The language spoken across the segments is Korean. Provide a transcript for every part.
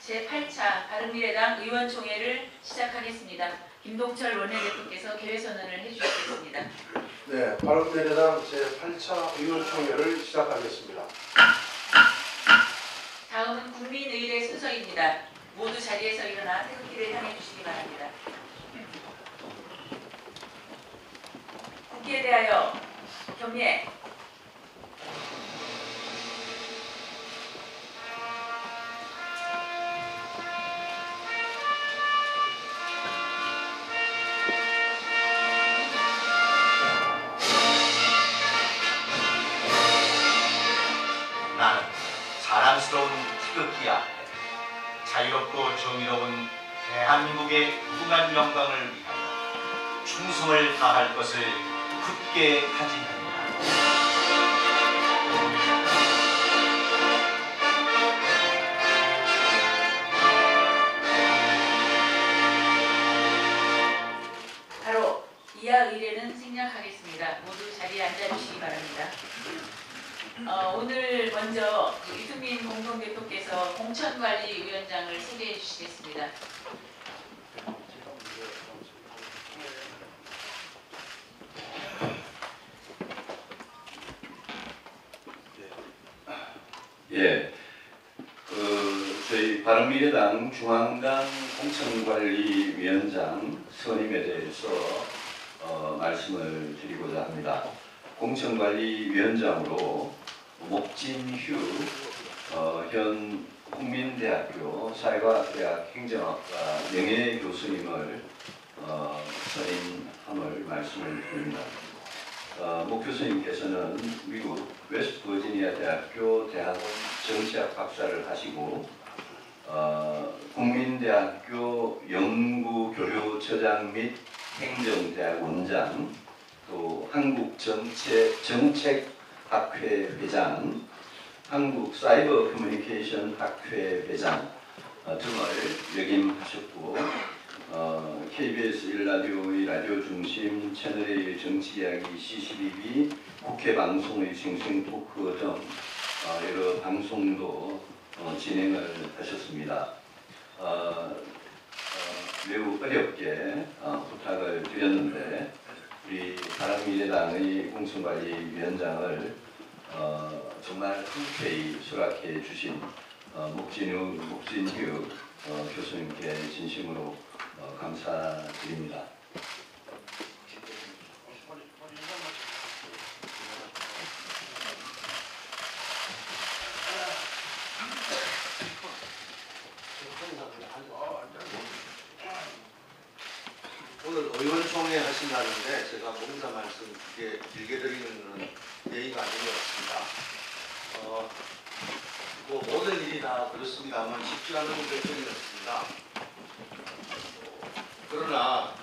제8차 바른미래당 의원총회를 시작하겠습니다. 김동철 원내대표께서 개회선언을 해주시겠습니다. 네, 바른미래당 제8차 의원총회를 시작하겠습니다. 다음은 국민의례 순서입니다. 모두 자리에서 일어나 태극기를 향해 주시기 바랍니다. 국기에 대하여 경례. 나는 사랑스러운 태극기 앞에 자유롭고 정의로운 대한민국의 무궁한 영광을 위하여 충성을 다할 것을 굳게 다짐합니다. 바로 이하 의례는 생략하겠습니다. 모두 자리에 앉아주시기 바랍니다. 오늘 먼저 유승민 공동대표께서 공천관리위원장을 소개해 주시겠습니다. 예, 저희 바른미래당 중앙당 공천관리위원장 선임에 대해서 말씀을 드리고자 합니다. 공천관리위원장으로 목진휴 현 국민대학교 사회과학대학 행정학과 명예교수님을 선임함을 말씀을 드립니다. 목 교수님께서는 미국 웨스트버지니아 대학교 대학원 정치학 박사를 하시고 국민대학교 연구교류처장 및 행정대학 원장, 또 한국정책학회 회장, 한국사이버커뮤니케이션 학회 회장 등을 역임하셨고 KBS 1라디오의 라디오 중심, 채널A 정치이야기 C12B, 국회방송의 생생토크 등 여러 방송도 진행을 하셨습니다. 매우 어렵게 부탁을 드렸는데 우리 바른미래당의 공천관리위원장을 정말 흔쾌히 수락해 주신 목진휴 교수님께 진심으로 감사드립니다. 오늘 의원총회 하신다는데 제가 모른다 말씀 길게 드리는 것은 예의가 아닌 것 같습니다. 뭐 모든 일이 다 그렇습니다만 쉽지 않은 결정이었습니다. 그러나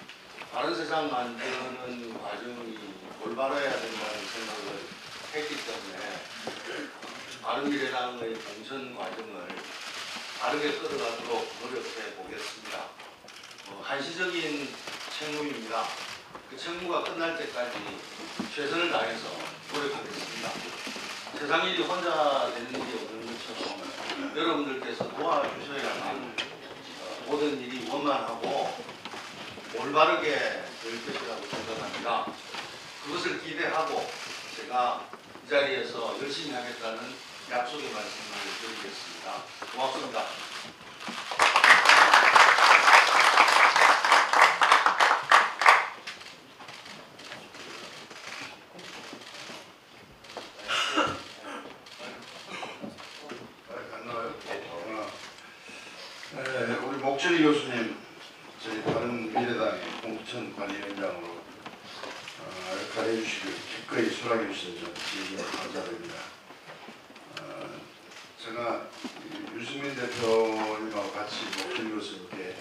바른 세상 만드는 과정이 올바라야 된다는 생각을 했기 때문에 바른미래당의 공천 과정을 바르게 끌어가도록 노력해 보겠습니다. 한시적인 책무입니다. 그 책무가 끝날 때까지 최선을 다해서 노력하겠습니다. 세상 일이 혼자 되는 일이 없는 것처럼 여러분들께서 도와주셔야만 모든 일이 원만하고 올바르게 될 것이라고 생각합니다. 그것을 기대하고 제가 이 자리에서 열심히 하겠다는 약속의 말씀을 드리겠습니다. 고맙습니다. 우리 목진휴 교수님, 저희 바른미래당의 공천관리위원장으로 역할을 해주시고 기꺼이 수락해 주셔서 진심으로 감사드립니다. 제가 유승민 대표님하고 같이 목진휴 교수님께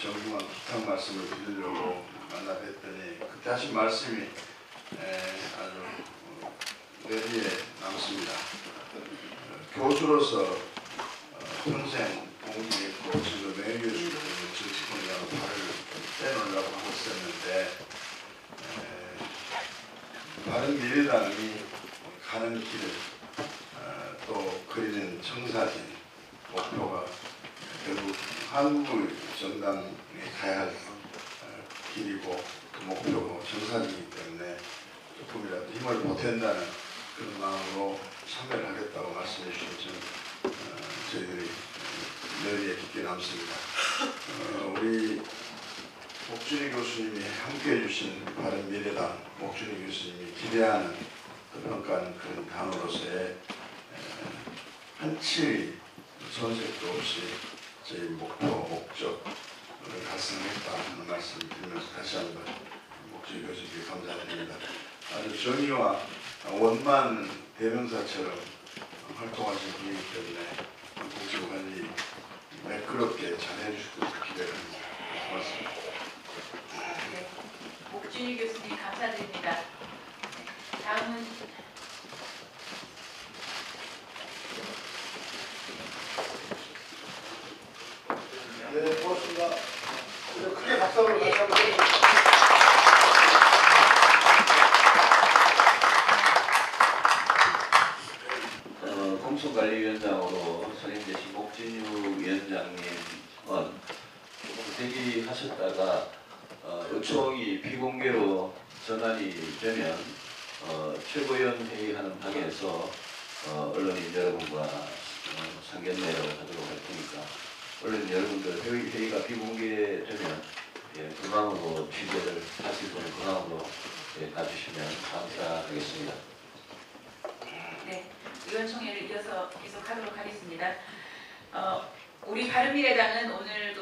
정중한 부탁 말씀을 드리려고 만나 뵀더니 그때 하신 말씀이 아주 뇌리에 남습니다. 교수로서 평생 공직에 있고 지금 명예교수 정치권이라는 발을 떼놓으려고 하고 있습니다. 바른미래당이 가는 길을 또 그리는 청사진 목표가 결국 한국의 정당에 가야 할 길이고 그 목표고 청사진이기 때문에 조금이라도 힘을 보탠다는 그런 마음으로 참여를 하겠다고 말씀해 주신 저희들이 뇌리에 깊게 남습니다. 우리 목준희 교수님이 함께해 주신 바른미래당 목준희 교수님이 기대하는 평가하는 그런 당으로서의 한치의 손색도 없이 저희 목표, 목적을 달성했다 하는 말씀을 드리면서 다시 한번 목준희 교수님께 감사드립니다. 아주 정의와 원만 대명사처럼 활동하신 분이기 때문에 공정관리 매끄럽게 잘 해주실 것을 기대합니다. 고맙습니다. 네, 목준희 교수님 감사드립니다. 다음은 네, 고맙습니다. 크게 박수 한번 다시 한번 해주세요. 공천관리위원장으로 선임되신 목진유 위원장님은 조금 대기하셨다가 요청이 비공개로 전환이 되면 최고위원 회의하는 방에서 언론인 여러분과 상견례를 하도록 할 테니까 언론인 여러분들 회의가 비공개되면 그 마음으로 취재를 하실 분은 그 마음으로 가주시면 감사하겠습니다. 네, 의원총회를 이어서 계속하도록 하겠습니다. 우리 바른미래당은 오늘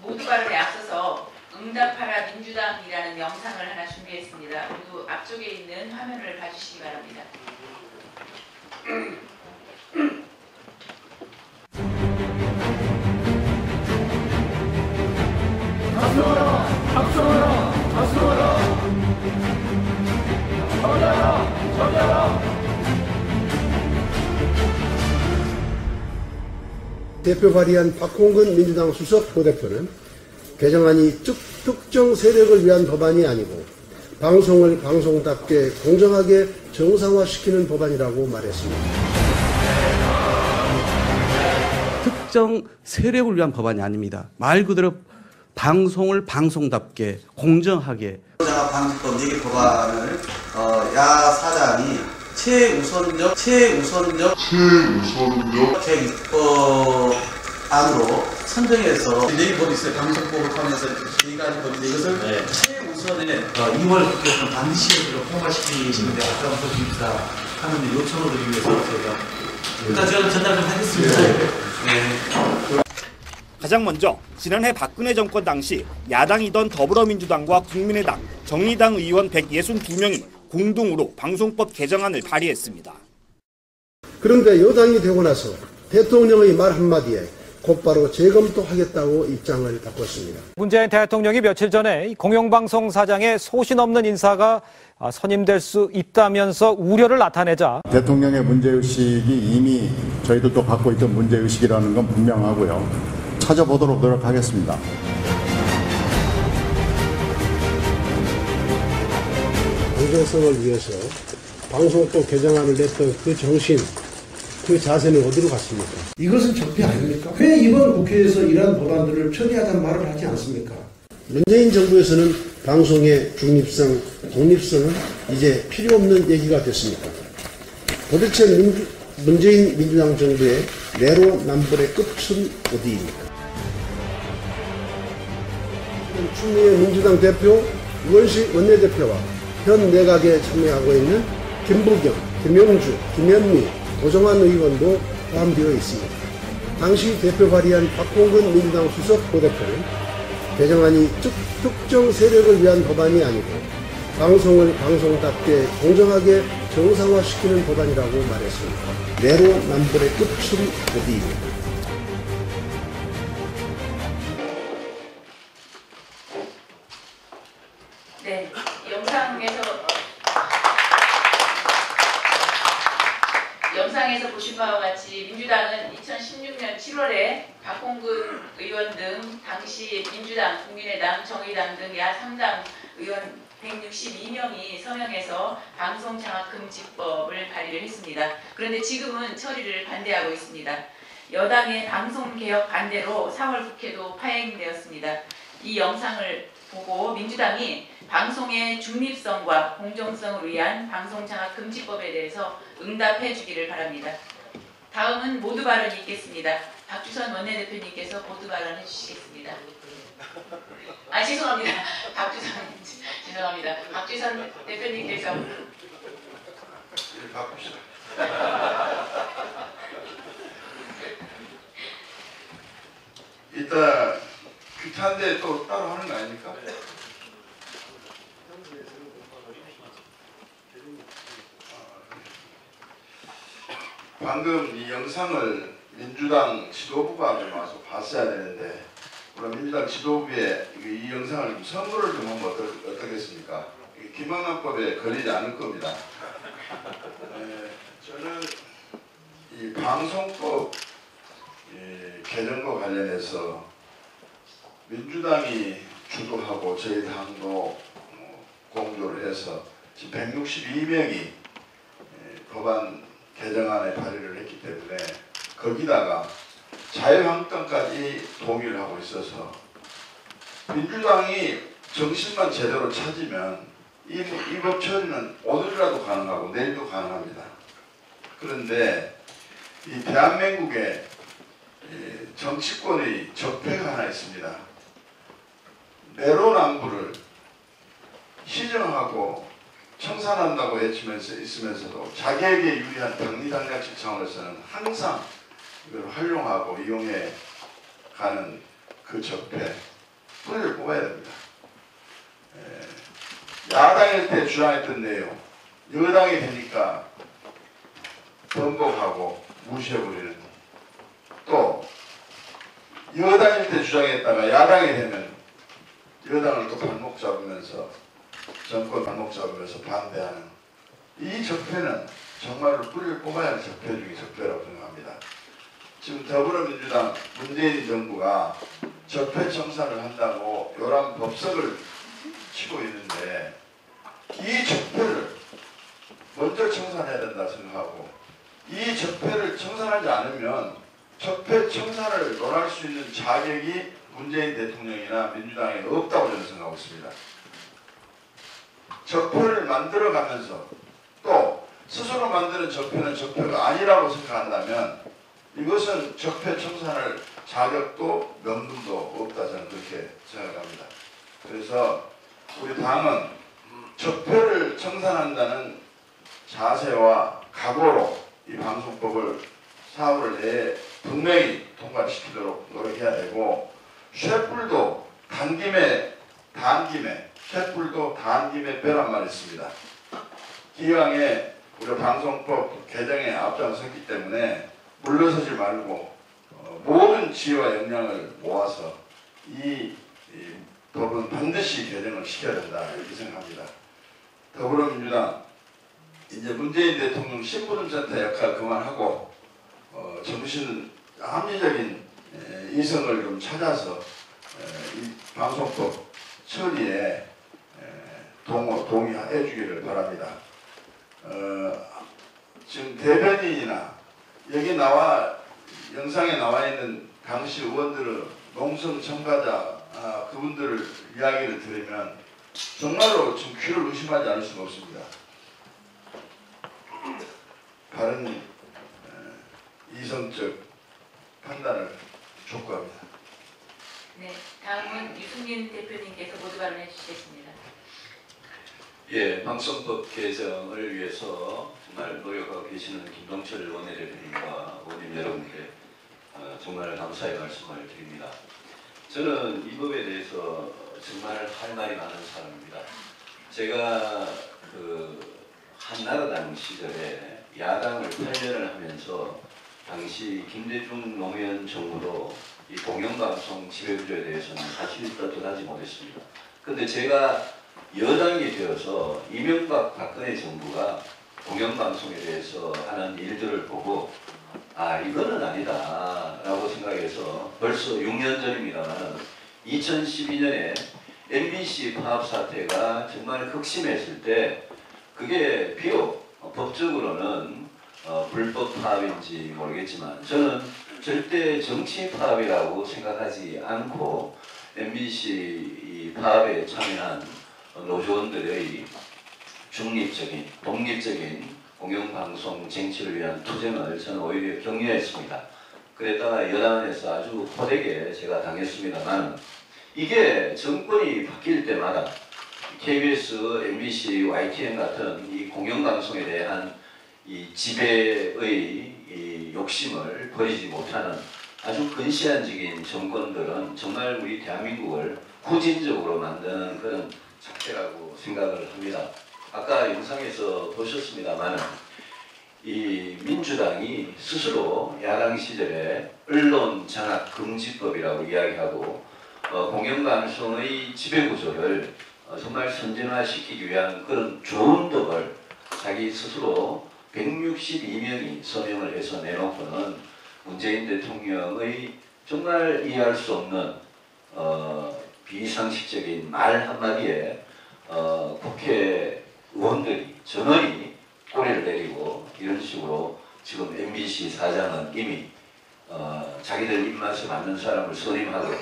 모두 발언에 앞서서 응답하라 민주당이라는 영상을 하나 준비했습니다. 모두 앞쪽에 있는 화면을 봐주시기 바랍니다. 대표 발의한 박홍근 민주당 수석 부대표는 개정안이 특정 세력을 위한 법안이 아니고 방송을 방송답게 공정하게 정상화시키는 법안이라고 말했습니다. 특정 세력을 위한 법안이 아닙니다. 말 그대로 방송을 방송답게 공정하게. 방지법 얘기 법안을 야 사장이 최우선적 제6법안으로 선정해서 내기법이 있어요. 방송법을 포함해서 얘기하는 법인데 이것을 최우선에 2월 국회에서 반드시 통과시키시는데 아까운 법입니다 하는 요청을 드리기 위해서 저희가 일단 제가 전달 좀 하겠습니다. 네. 가장 먼저 지난해 박근혜 정권 당시 야당이던 더불어민주당과 국민의당, 정의당 의원 162명이 공동으로 방송법 개정안을 발의했습니다. 그런데 여당이 되고 나서 대통령의 말 한마디에 곧바로 재검토하겠다고 입장을 바꿨습니다. 문재인 대통령이 며칠 전에 공영방송 사장의 소신 없는 인사가 선임될 수 있다면서 우려를 나타내자 대통령의 문제의식이 이미 저희들도 갖고 있던 문제의식이라는 건 분명하고요. 찾아보도록 노력하겠습니다. 공정성을 위해서 방송법 개정안을 냈던 그 정신, 그 자세는 어디로 갔습니까? 이것은 적폐 아닙니까? 왜 이번 국회에서 이러한 법안들을 처리하자는 말을 하지 않습니까? 문재인 정부에서는 방송의 중립성, 독립성은 이제 필요 없는 얘기가 됐습니까? 도대체 문재인 민주당 정부의 내로남불의 끝은 어디입니까? 추미애 민주당 대표, 우원식 원내대표와 현 내각에 참여하고 있는 김부겸, 김영주, 김현미, 고정환 의원도 포함되어 있습니다. 당시 대표 발의한 박홍근 민주당 수석 부대표는 개정안이 특정 세력을 위한 법안이 아니고 방송을 방송답게 공정하게 정상화시키는 법안이라고 말했습니다. 내로남불의 끝은 어디입니까? 네, 영상에서 보신 바와 같이 민주당은 2016년 7월에 박홍근 의원 등 당시 민주당, 국민의당, 정의당 등 야 3당 의원 162명이 서명해서 방송장악금지법을 발의를 했습니다. 그런데 지금은 처리를 반대하고 있습니다. 여당의 방송개혁 반대로 4월 국회도 파행되었습니다. 이 영상을 보고 민주당이 방송의 중립성과 공정성을 위한 방송장악금지법에 대해서 응답해 주기를 바랍니다. 다음은 모두 발언이 있겠습니다. 박주선 원내대표님께서 모두 발언해 주시겠습니다. 아, 죄송합니다. 죄송합니다. 박주선 대표님께서. 바꿉시다. 이따 규탄대 또 따로 하는 거 아닙니까? 방금 이 영상을 민주당 지도부가 좀 와서 봤어야 되는데, 그럼 민주당 지도부에 이 영상을 좀 선물을 좀 하면 어떻겠습니까? 김영란법에 걸리지 않을 겁니다. 저는 이 방송법 개정과 관련해서 민주당이 주도하고 저희 당도 공조를 해서 지금 162명이 법안 개정안에 발의를 했기 때문에 거기다가 자유한국당까지 동의를 하고 있어서 민주당이 정신만 제대로 찾으면 이 법 처리는 오늘이라도 가능하고 내일도 가능합니다. 그런데 이 대한민국에 정치권의 적폐가 하나 있습니다. 내로남불을 시정하고 청산한다고 외치면서 있으면서도 자기에게 유리한 당리당략식 차원에서는 항상 이걸 활용하고 이용해 가는 그 적폐 뿌리를 뽑아야 됩니다. 야당일 때 주장했던 내용 여당이 되니까 번복하고 무시해버리는, 또 여당일 때 주장했다가 야당이 되면 여당을 또 발목 잡으면서 정권 발목 잡으면서 반대하는 이 적폐는 정말로 뿌리를 뽑아야 할 적폐 중에 적폐라고 생각합니다. 지금 더불어민주당 문재인 정부가 적폐 청산을 한다고 요란 법석을 치고 있는데 이 적폐를 먼저 청산해야 된다 생각하고, 이 적폐를 청산하지 않으면 적폐 청산을 논할 수 있는 자격이 문재인 대통령이나 민주당에 없다고 저는 생각하고 있습니다. 적폐를 만들어가면서 또 스스로 만드는 적폐는 적폐가 아니라고 생각한다면 이것은 적폐 청산할 자격도 명분도 없다, 저는 그렇게 생각합니다. 그래서 우리 당은 적폐를 청산한다는 자세와 각오로 이 방송법을 4월 내에 분명히 통과시키도록 노력해야 되고, 쇳불도 단김에 쇳불도 단김에 빼란 말이 있습니다. 기왕에 우리 방송법 개정에 앞장섰기 때문에 물러서지 말고 모든 지혜와 역량을 모아서 이 법은 반드시 개정을 시켜야 된다, 이렇게 생각합니다. 더불어민주당 이제 문재인 대통령 심부름센터 역할 그만하고 정신 합리적인 이성을 좀 찾아서 이 방송법 처리에 동의해 주기를 바랍니다. 지금 대변인이나 여기 영상에 나와 있는 당시 의원들의 농성 첨가자 그분들을 이야기를 들으면 정말로 지금 귀를 의심하지 않을 수가 없습니다. 바른 이성적 판단을 촉구합니다. 네, 다음은 유승민 대표님께서 모두 발언해 주시겠습니다. 예, 방송법 개정을 위해서 정말 노력하고 계시는 김동철 원내대표님과 의원님 여러분께 정말 감사의 말씀을 드립니다. 저는 이 법에 대해서 정말 할 말이 많은 사람입니다. 제가 한나라당 시절에 야당을 8년을 하면서 당시 김대중 노무현 정부로 이 공영방송 지배구조에 대해서는 사실 떳떳하지 못했습니다. 그런데 제가 여당이 되어서 이명박 박근혜 정부가 공영방송에 대해서 하는 일들을 보고 이거는 아니다 라고 생각해서 벌써 6년 전입니다만 2012년에 MBC 파업 사태가 정말 극심했을 때 그게 비록 법적으로는 불법 파업인지 모르겠지만 저는 절대 정치 파업이라고 생각하지 않고 MBC 이 파업에 참여한 노조원들의 중립적인, 독립적인 공영방송 쟁취를 위한 투쟁을 저는 오히려 격려했습니다. 그랬다가 여당에서 아주 호되게 제가 당했습니다만 이게 정권이 바뀔 때마다 KBS, MBC, YTN 같은 이 공영방송에 대한 이 지배의 이 욕심을 버리지 못하는 아주 근시안적인 정권들은 정말 우리 대한민국을 후진적으로 만드는 그런 작태라고 생각을 합니다. 아까 영상에서 보셨습니다만 이 민주당이 스스로 야당 시절에 언론장악금지법이라고 이야기하고 공영방송의 지배구조를 정말 선진화시키기 위한 그런 좋은 법을 자기 스스로 162명이 서명을 해서 내놓고는 문재인 대통령의 정말 이해할 수 없는 비상식적인 말 한마디에 국회의원들이 전원이 꼬리를 내리고 이런 식으로 지금 MBC 사장은 이미 자기들 입맛에 맞는 사람을 선임하고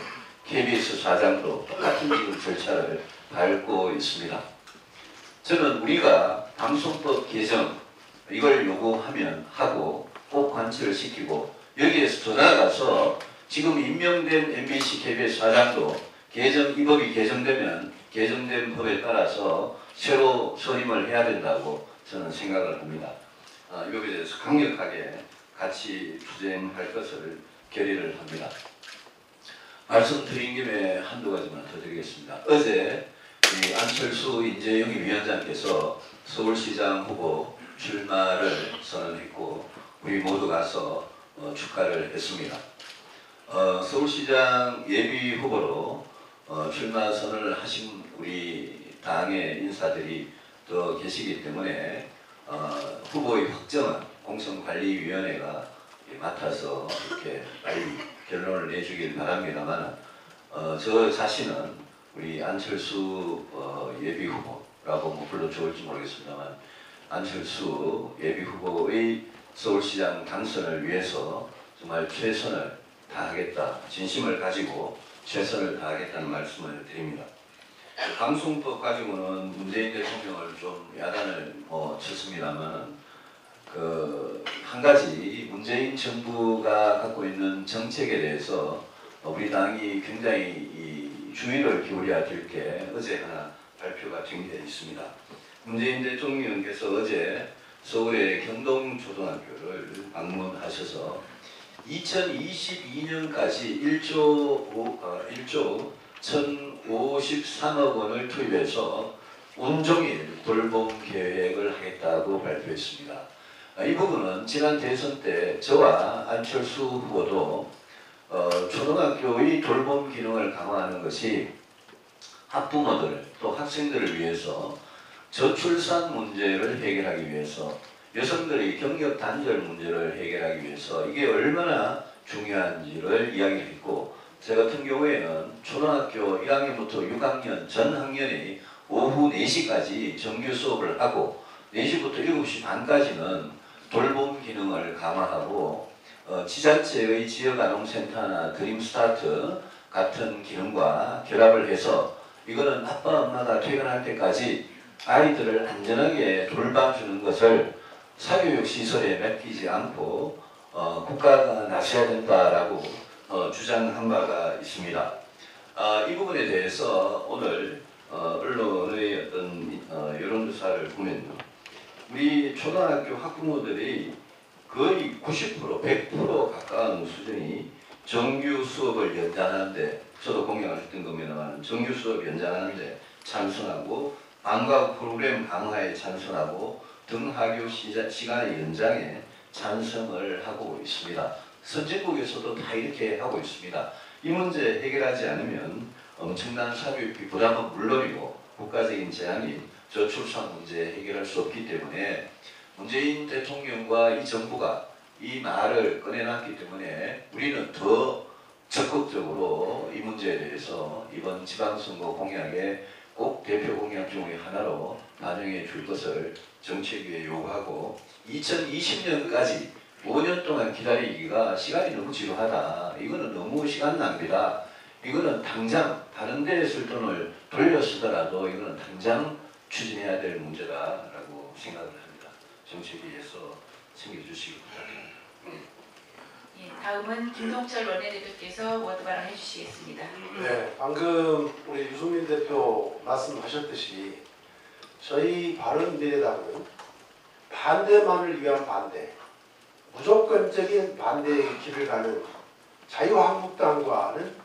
KBS 사장도 똑같은 지금 절차를 밟고 있습니다. 저는 우리가 방송법 개정 이걸 요구하면 하고 꼭 관철을 시키고 여기에서 더 나아가서 지금 임명된 MBC KBS 사장도 이 법이 개정되면 개정된 법에 따라서 새로 선임을 해야 된다고 저는 생각을 합니다. 이 법에 대해서 강력하게 같이 투쟁할 것을 결의를 합니다. 말씀드린 김에 한두 가지만 더 드리겠습니다. 어제 안철수 인재영입 위원장께서 서울시장 후보 출마를 선언했고 우리 모두 가서 축하를 했습니다. 서울시장 예비 후보로 출마 선언을 하신 우리 당의 인사들이 더 계시기 때문에 후보의 확정은 공선관리위원회가 맡아서 이렇게 빨리 결론을 내주길 바랍니다만 저 자신은 우리 안철수 예비 후보라고 뭐 불러 좋을지 모르겠습니다만 안철수 예비 후보의 서울시장 당선을 위해서 정말 최선을 다하겠다, 진심을 가지고 최선을 다하겠다는 말씀을 드립니다. 방송법 가지고는 문재인 대통령을 좀 야단을 쳤습니다만 한 가지 문재인 정부가 갖고 있는 정책에 대해서 우리 당이 굉장히 주의를 기울여야 될 게 어제 하나 발표가 된 게 있습니다. 문재인 대통령께서 어제 서울의 경동초등학교를 방문하셔서 2022년까지 1조 1,053억 원을 투입해서 온종일 돌봄 계획을 하겠다고 발표했습니다. 이 부분은 지난 대선 때 저와 안철수 후보도 초등학교의 돌봄 기능을 강화하는 것이 학부모들 또 학생들을 위해서 저출산 문제를 해결하기 위해서 여성들의 경력 단절 문제를 해결하기 위해서 이게 얼마나 중요한지를 이야기했고 제 같은 경우에는 초등학교 1학년부터 6학년 전 학년이 오후 4시까지 정규 수업을 하고 4시부터 7시 반까지는 돌봄 기능을 강화하고 지자체의 지역아동센터나 드림스타트 같은 기능과 결합을 해서 이거는 아빠 엄마가 퇴근할 때까지 아이들을 안전하게 돌봐주는 것을 사교육 시설에 맡기지 않고 국가가 나서야 된다라고 주장한 바가 있습니다. 이 부분에 대해서 오늘 언론의 어떤 여론조사를 보면요, 우리 초등학교 학부모들이 거의 90%, 100% 가까운 수준이 정규 수업을 연장하는데, 저도 공약을 했던 겁니다만 정규 수업 연장하는데 찬성하고 방과후 프로그램 강화에 찬성하고 등하교 시간의 연장에 찬성을 하고 있습니다. 선진국에서도 다 이렇게 하고 있습니다. 이 문제 해결하지 않으면 엄청난 사교육비 부담은 물론이고 국가적인 재앙인 저출산 문제 해결할 수 없기 때문에 문재인 대통령과 이 정부가 이 말을 꺼내놨기 때문에 우리는 더 적극적으로 이 문제에 대해서 이번 지방선거 공약에 꼭 대표 공약 중의 하나로 반영해 줄 것을 정책위에 요구하고 2020년까지 5년 동안 기다리기가 시간이 너무 지루하다. 이거는 너무 시간 낭비다. 이거는 당장 다른 데에 쓸 돈을 돌려 쓰더라도 이거는 당장 추진해야 될 문제다라고 생각을 합니다. 정책위에서 챙겨주시기 부탁드립니다. 예, 다음은 김동철 원내대표께서 워드 발언해 주시겠습니다. 네, 방금 우리 유승민 대표 말씀하셨듯이 저희 바른미래당은 반대만을 위한 반대, 무조건적인 반대의 길을 가는 자유한국당과는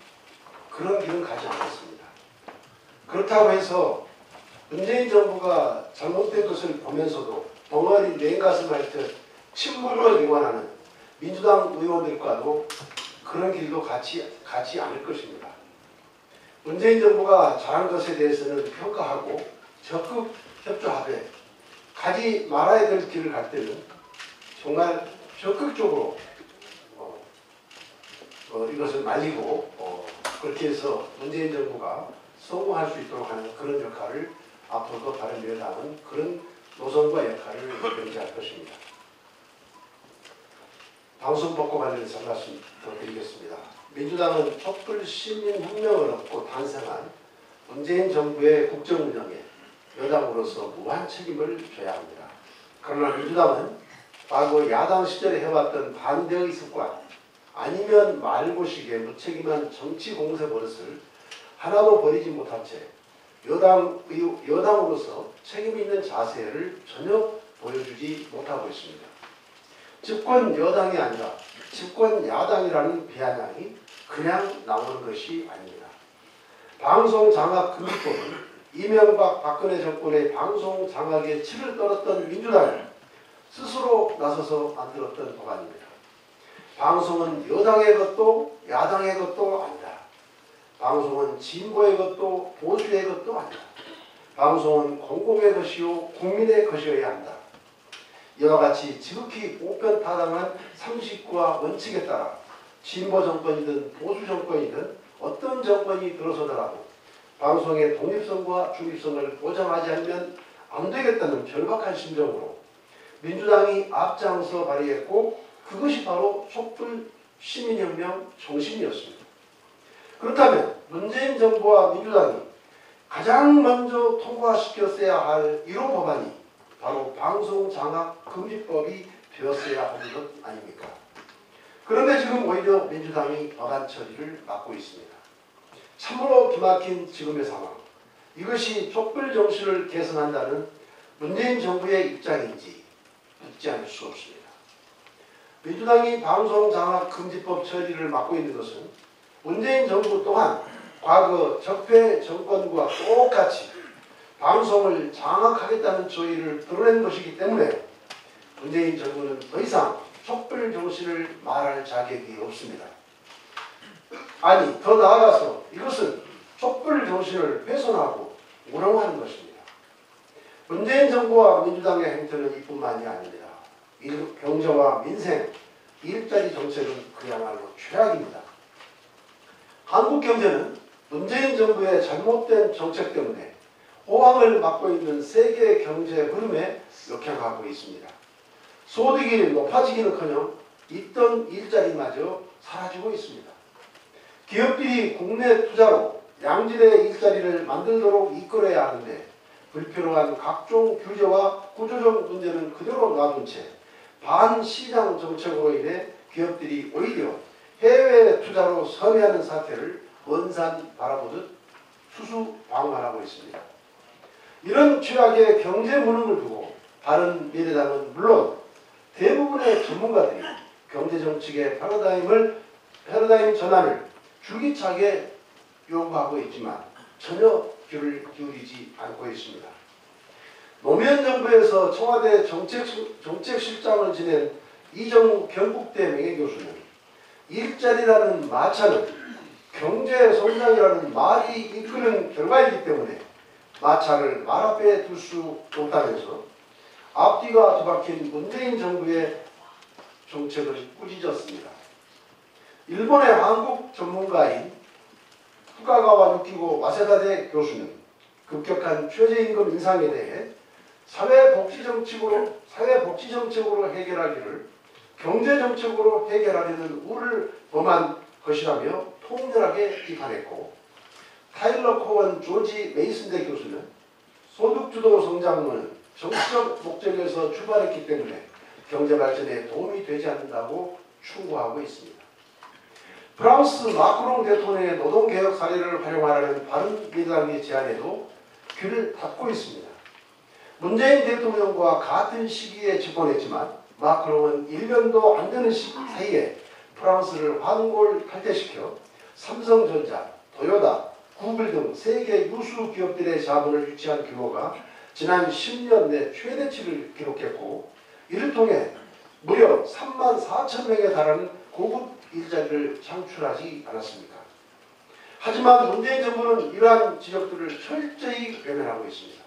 그런 길은 가지 않겠습니다. 그렇다고 해서 문재인 정부가 잘못된 것을 보면서도 덩어리 냉가슴 할 듯 침묵을 응원하는 민주당 의원들과도 그런 길도 가지 않을 것입니다. 문재인 정부가 잘한 것에 대해서는 평가하고 적극 협조하되 가지 말아야 될 길을 갈 때는 정말 적극적으로 이것을 말리고 그렇게 해서 문재인 정부가 성공할 수 있도록 하는 그런 역할을 앞으로도 바른미래당은 그런 노선과 역할을 연기할 것입니다. 방송법과 관련해서 한 말씀 더 드리겠습니다. 민주당은 촛불 시민혁명을 얻고 탄생한 문재인 정부의 국정운영에 여당으로서 무한 책임을 져야 합니다. 그러나 민주당은 과거 야당 시절에 해왔던 반대의 습관 아니면 말고식의 무책임한 정치 공세 버릇을 하나도 버리지 못한 채 여당으로서 책임 있는 자세를 전혀 보여주지 못하고 있습니다. 집권 여당이 아니라 집권 야당이라는 비아냥이 그냥 나오는 것이 아닙니다. 방송장악금지법은 이명박 박근혜 정권의 방송장악에 치를 떨었던 민주당이 스스로 나서서 만들었던 법안입니다. 방송은 여당의 것도 야당의 것도 아니다. 방송은 진보의 것도 보수의 것도 아니다. 방송은 공공의 것이요 국민의 것이어야 한다. 이와 같이 지극히 보편타당한 상식과 원칙에 따라 진보 정권이든 보수 정권이든 어떤 정권이 들어서더라도 방송의 독립성과 중립성을 보장하지 않으면 안 되겠다는 절박한 심정으로 민주당이 앞장서 발의했고 그것이 바로 촛불 시민혁명 정신이었습니다. 그렇다면 문재인 정부와 민주당이 가장 먼저 통과시켰어야 할 1호 법안이 바로 방송장악금지법이 되었어야 하는 것 아닙니까? 그런데 지금 오히려 민주당이 법안 처리를 맡고 있습니다. 참으로 기막힌 지금의 상황, 이것이 촛불 정신을 개선한다는 문재인 정부의 입장인지 묻지 않을 수 없습니다. 민주당이 방송장악금지법 처리를 맡고 있는 것은 문재인 정부 또한 과거 적폐 정권과 똑같이 방송을 장악하겠다는 조의를 드러낸 것이기 때문에 문재인 정부는 더 이상 촛불 정신을 말할 자격이 없습니다. 아니, 더 나아가서 이것은 촛불 정신을 훼손하고 우롱하는 것입니다. 문재인 정부와 민주당의 행태는 이뿐만이 아닙니다. 경제와 민생, 일자리 정책은 그야말로 최악입니다. 한국 경제는 문재인 정부의 잘못된 정책 때문에 호황을 맞고 있는 세계 경제 흐름에 역행하고 있습니다. 소득이 높아지기는커녕 있던 일자리마저 사라지고 있습니다. 기업들이 국내 투자로 양질의 일자리를 만들도록 이끌어야 하는데 불필요한 각종 규제와 구조적 문제는 그대로 놔둔 채 반시장 정책으로 인해 기업들이 오히려 해외 투자로 선회하는 사태를 먼산 바라보듯 수수방관하고 있습니다. 이런 최악의 경제 무능을 두고 바른미래당은 물론 대부분의 전문가들이 경제정책의 패러다임 전환을 줄기차게 요구하고 있지만 전혀 귀를 기울이지 않고 있습니다. 노무현 정부에서 청와대 정책실장을 지낸 이정우 경북대 명예교수는 일자리라는 마차는 경제성장이라는 말이 이끄는 결과이기 때문에 마차를 말 앞에 둘 수 없다면서 앞뒤가 뒤바뀐 문재인 정부의 정책을 꾸짖었습니다. 일본의 한국 전문가인 후카가와 유키고 와세다대 교수는 급격한 최저임금 인상에 대해 사회복지정책으로 해결하기를 경제정책으로 해결하려는 우를 범한 것이라며 통렬하게 비판했고, 타일러 코원 조지 메이슨대 교수는 소득주도 성장은 정치적 목적에서 출발했기 때문에 경제발전에 도움이 되지 않는다고 충고하고 있습니다. 프랑스 마크롱 대통령의 노동개혁 사례를 활용하라는 바른미래당의 제안에도 귀를 닫고 있습니다. 문재인 대통령과 같은 시기에 집권했지만 마크롱은 1년도 안 되는 사이에 프랑스를 환골탈퇴시켜 삼성전자, 도요타, 구글 등 세계 유수 기업들의 자본을 유치한 규모가 지난 10년 내 최대치를 기록했고, 이를 통해 무려 3만 4천 명에 달하는 고급 일자리를 창출하지 않았습니까? 하지만 문재인 정부는 이러한 지적들을 철저히 외면하고 있습니다.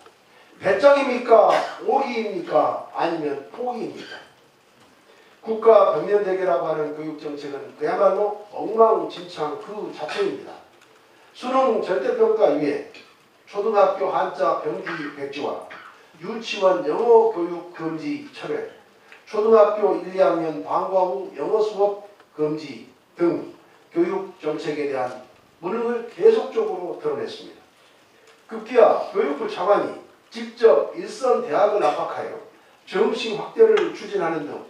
배짱입니까? 오기입니까? 아니면 포기입니까? 국가 병련대계라고 하는 교육정책은 그야말로 엉망진창 그 자체입니다. 수능 절대평가 이외에 초등학교 한자 병기 백지화, 유치원 영어 교육 금지 철회, 초등학교 1, 2학년 방과 후 영어 수업 금지 등 교육 정책에 대한 무능을 계속적으로 드러냈습니다. 급기야 교육부 차관이 직접 일선 대학을 압박하여 정시 확대를 추진하는 등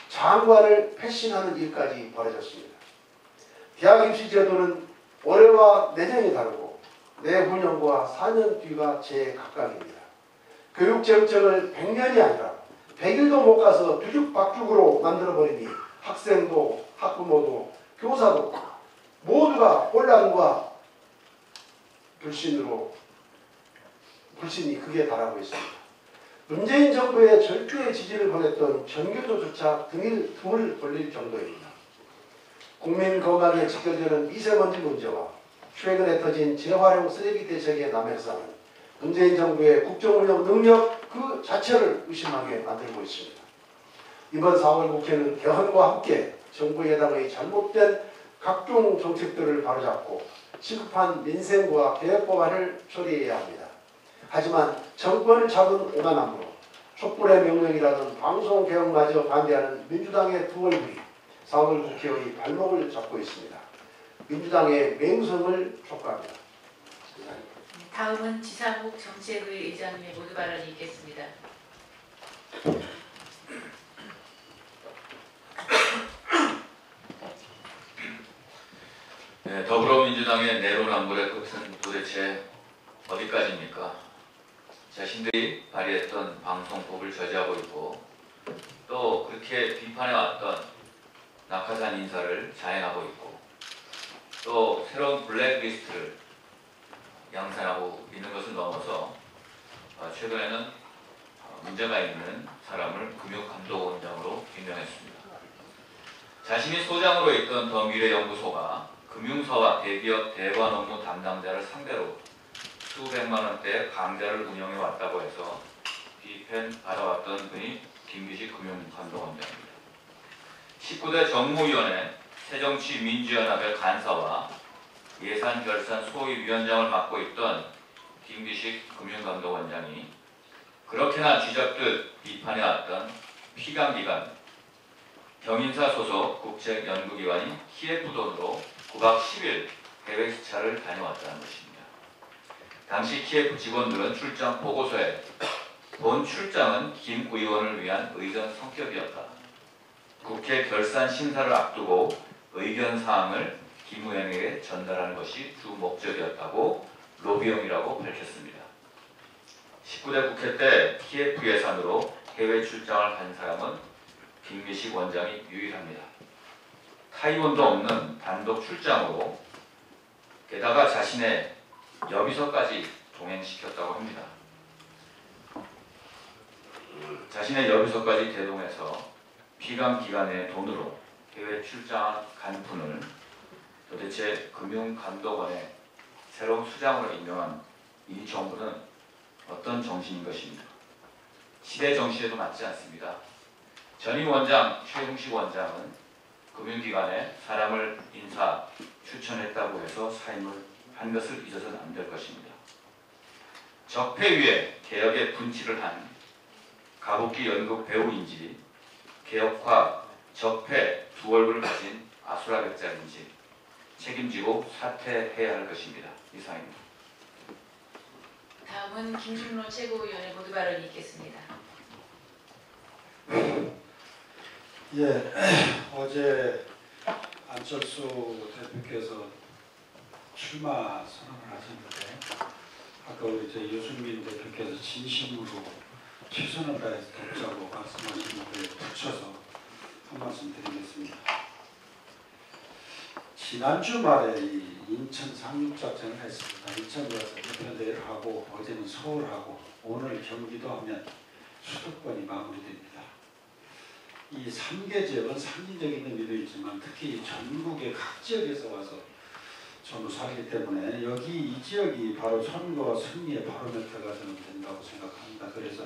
장관을 패신하는 일까지 벌어졌습니다. 대학 입시 제도는 올해와 내년이 다르고 내후년과 4년 뒤가 제각각입니다. 교육정책을 100년이 아니라 100일도 못 가서 뒤죽박죽으로 만들어버리니 학생도 학부모도 교사도 모두가 혼란과 불신이 극에 달하고 있습니다. 문재인 정부의 절대의 지지를 보냈던 전교조조차 등을 돌릴 정도입니다. 국민 건강에 직결되는 미세먼지 문제와 최근에 터진 재활용 쓰레기 대책의 남해상은 문재인 정부의 국정운영 능력 그 자체를 의심하게 만들고 있습니다. 이번 4월 국회는 개헌과 함께 정부 여당의 잘못된 각종 정책들을 바로잡고 시급한 민생과 개혁법안을 처리해야 합니다. 하지만 정권을 잡은 오만함으로 촛불의 명령이라는 방송개혁마저 반대하는 민주당의 두 얼굴이 4월 국회의 발목을 잡고 있습니다. 민주당의 맹성을 촉구합니다. 다음은 지상욱 정책의 의장님의 모두 발언이 있겠습니다. 네, 더불어민주당의 내로남불의 끝은 도대체 어디까지입니까? 자신들이 발의했던 방송법을 저지하고 있고 또 그렇게 비판해왔던 낙하산 인사를 자행하고 있고 또 새로운 블랙리스트를 양산하고 있는 것을 넘어서 최근에는 문제가 있는 사람을 금융감독원장으로 임명했습니다. 자신이 소장으로 있던 더 미래연구소가 금융사와 대기업 대관 업무 담당자를 상대로 수백만 원대의 강좌를 운영해 왔다고 해서 비판받아왔던 분이 김규식 금융감독원장입니다. 19대 정무위원회 새정치민주연합의 간사와 예산결산 소위위원장을 맡고 있던 김규식 금융감독원장이 그렇게나 쥐잡듯 비판해왔던 피감기관 경인사 소속 국책연구기관인 키예프 돈으로 9박 10일 해외 수차를 다녀왔다는 것입니다. 당시 키예프 직원들은 출장 보고서에 본 출장은 김 의원을 위한 의전 성격이었다. 국회 결산 심사를 앞두고 의견 사항을 김 의원에게 전달하는 것이 주 목적이었다고 로비용이라고 밝혔습니다. 19대 국회 때 키예프 예산으로 해외 출장을 간 사람은 김규식 원장이 유일합니다. 타이원도 없는 단독 출장으로 게다가 자신의 여비서까지 동행시켰다고 합니다. 자신의 여비서까지 대동해서 피감기관의 돈으로 해외 출장 간 분을 도대체 금융감독원의 새로운 수장으로 임명한 이 정부는 어떤 정신인 것입니까? 시대 정신에도 맞지 않습니다. 전임 원장 최흥식 원장은 금융기관에 사람을 인사 추천했다고 해서 사임을 한 것을 잊어서는 안 될 것입니다. 적폐 위에 개혁의 분치를 한 가부키 연극 배우인지 개혁과 적폐 두 얼굴을 가진 아수라백작인지 책임지고 사퇴해야 할 것입니다. 이상입니다. 다음은 김준로 최고위원의 모두 발언이 있겠습니다. 예, 어제 안철수 대표께서 출마 선언을 하셨는데 아까 우리 유승민 대표께서 진심으로 최선을 다해서 돕자고 말씀하신 것에 붙여서 한 말씀 드리겠습니다. 지난주 말에 이 인천 상륙작전을 했습니다. 인천에서 대표대회를 하고 어제는 서울하고 오늘 경기도 하면 수도권이 마무리됩니다. 이 3개 지역은 상징적인 의미도 있지만 특히 전국의 각 지역에서 와서 전부 살기 때문에 여기 이 지역이 바로 선거와 승리의 바로메터가 저는 된다고 생각합니다. 그래서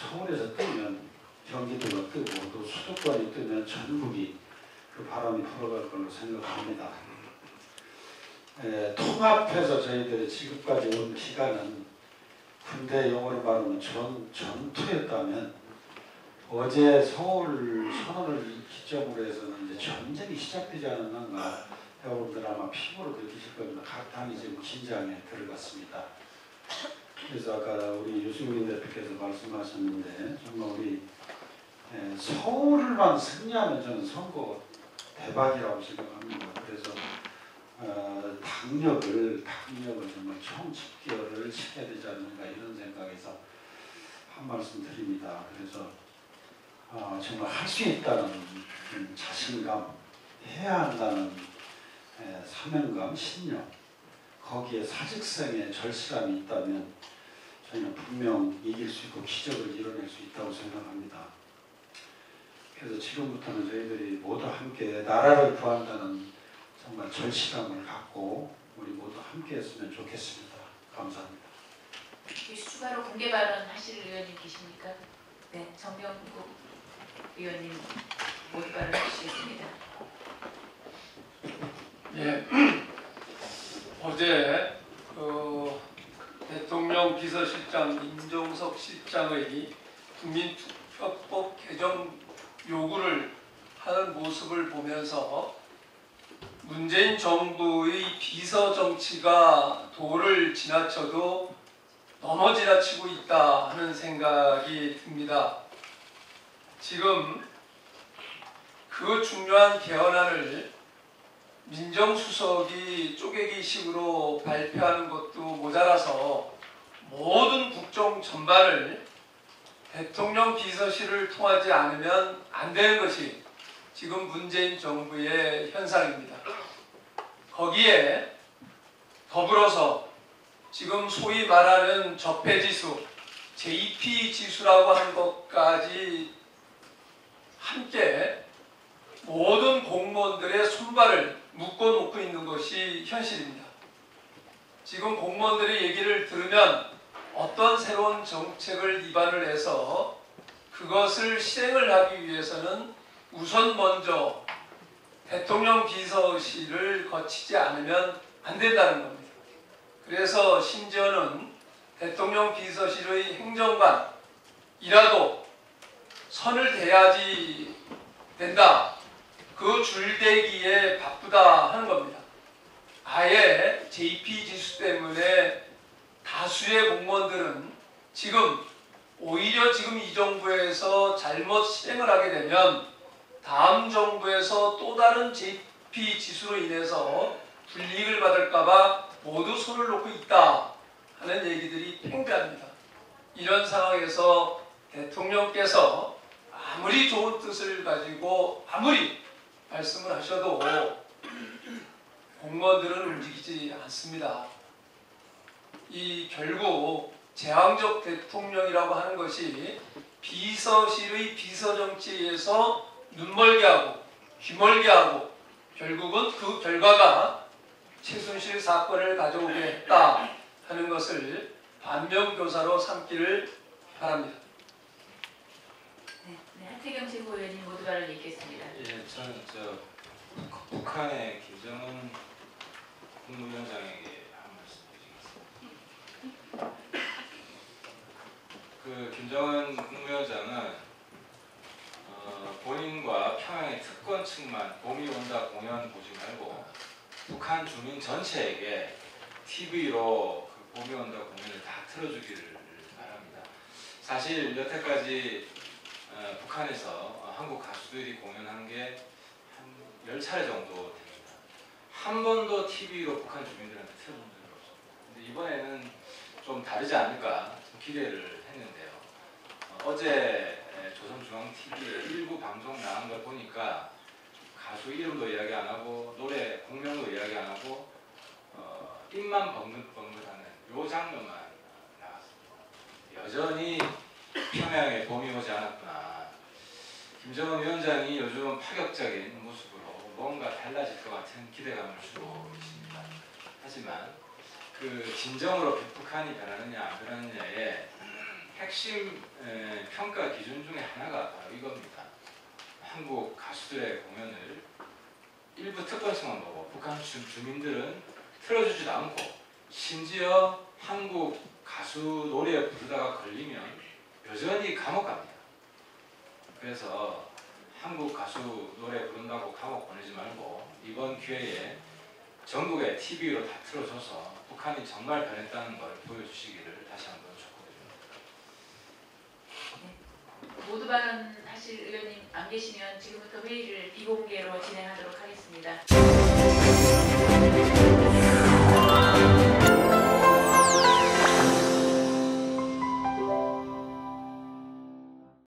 서울에서 뜨면 경기도가 뜨고 또 수도권이 뜨면 전국이 그 바람이 불어갈 걸로 생각합니다. 통합해서 저희들이 지금까지 온 기간은 군대 용어로 말하면 전투였다면 어제 서울 선언을 기점으로 해서는 이제 전쟁이 시작되지 않았는가 여러분들 아마 피부로 느끼실 겁니다. 각 당이 지금 긴장에 들어갔습니다. 그래서 아까 우리 유승민 대표께서 말씀하셨는데 정말 우리 서울만 승리하면 저는 선거 대박이라고 생각합니다. 그래서 당력을 정말 총집결을 시켜야 되지 않는가 이런 생각에서 한 말씀 드립니다. 그래서 정말 할 수 있다는 자신감, 해야 한다는 사명감, 신념, 거기에 사직성의 절실함이 있다면 저희는 분명 이길 수 있고 기적을 이뤄낼 수 있다고 생각합니다. 그래서 지금부터는 저희들이 모두 함께 나라를 구한다는 정말 절실함을 갖고 우리 모두 함께 했으면 좋겠습니다. 감사합니다. 추가로 공개 발언 하실 의원님 계십니까? 네, 정명국 의원님 모두 발언 해주시겠습니다. 예, 어제 대통령 비서실장 임종석 실장의 국민투표법 개정 요구를 하는 모습을 보면서 문재인 정부의 비서 정치가 도를 지나쳐도 너무 지나치고 있다 하는 생각이 듭니다. 지금 그 중요한 개헌안을 민정수석이 쪼개기식으로 발표하는 것도 모자라서 모든 국정 전반을 대통령 비서실을 통하지 않으면 안 되는 것이 지금 문재인 정부의 현상입니다. 거기에 더불어서 지금 소위 말하는 적폐지수, JP 지수라고 하는 것까지 함께 모든 공무원들의 손발을 묶어놓고 있는 것이 현실입니다. 지금 공무원들의 얘기를 들으면 어떤 새로운 정책을 입안을 해서 그것을 실행을 하기 위해서는 우선 먼저 대통령 비서실을 거치지 않으면 안 된다는 겁니다. 그래서 심지어는 대통령 비서실의 행정관이라도 선을 대야지 된다. 그 줄대기에 바쁘다 하는 겁니다. 아예 JP 지수 때문에 다수의 공무원들은 지금 오히려 지금 이 정부에서 잘못 실행을 하게 되면 다음 정부에서 또 다른 JP 지수로 인해서 불이익을 받을까봐 모두 손을 놓고 있다 하는 얘기들이 팽배합니다. 이런 상황에서 대통령께서 아무리 좋은 뜻을 가지고 아무리 말씀을 하셔도 공무원들은 움직이지 않습니다. 이 결국 제왕적 대통령이라고 하는 것이 비서실의 비서정치에서 눈멀게 하고 귀멀게 하고 결국은 그 결과가 최순실 사건을 가져오게 했다 하는 것을 반면교사로 삼기를 바랍니다. 네, 하태경 최고위원님 모두 발언 읽겠습니다. 예, 저는 북한의 김정은 국무위원장에게 한 말씀 드리겠습니다. 그 김정은 국무위원장은 본인과 평양의 특권층만 봄이 온다 공연 보지 말고 북한 주민 전체에게 TV로 그 봄이 온다 공연을 다 틀어주기를 바랍니다. 사실 여태까지 북한에서 한국 가수들이 공연한 게 한 10차례 정도 됩니다. 한 번도 TV로 북한 주민들한테 틀어준 적이 없습니다. 근데 이번에는 좀 다르지 않을까 좀 기대를 했는데요. 어제 조선중앙TV에 일부 방송 나온 걸 보니까 가수 이름도 이야기 안 하고 노래 공명도 이야기 안 하고 입만 벙긋벙긋하는 요 장면만 나왔습니다. 여전히 평양에 봄이 오지 않았구나. 김정은 위원장이 요즘 파격적인 모습으로 뭔가 달라질 것 같은 기대감을 주고 있습니다. 하지만 그 진정으로 북한이 변하느냐 안 변하느냐의 핵심 평가 기준 중에 하나가 바로 이겁니다. 한국 가수들의 공연을 일부 특권층만 보고 북한 주민들은 틀어주지도 않고 심지어 한국 가수 노래 부르다가 걸리면 여전히 감옥 갑니다. 그래서 한국 가수 노래 부른다고 감옥 보내지 말고 이번 기회에 전국의 TV로 다 틀어줘서 북한이 정말 변했다는 걸 보여주시기를 다시 한번 촉구드립니다. 모두 발언하실 의원님 안 계시면 지금부터 회의를 비공개로 진행하도록 하겠습니다.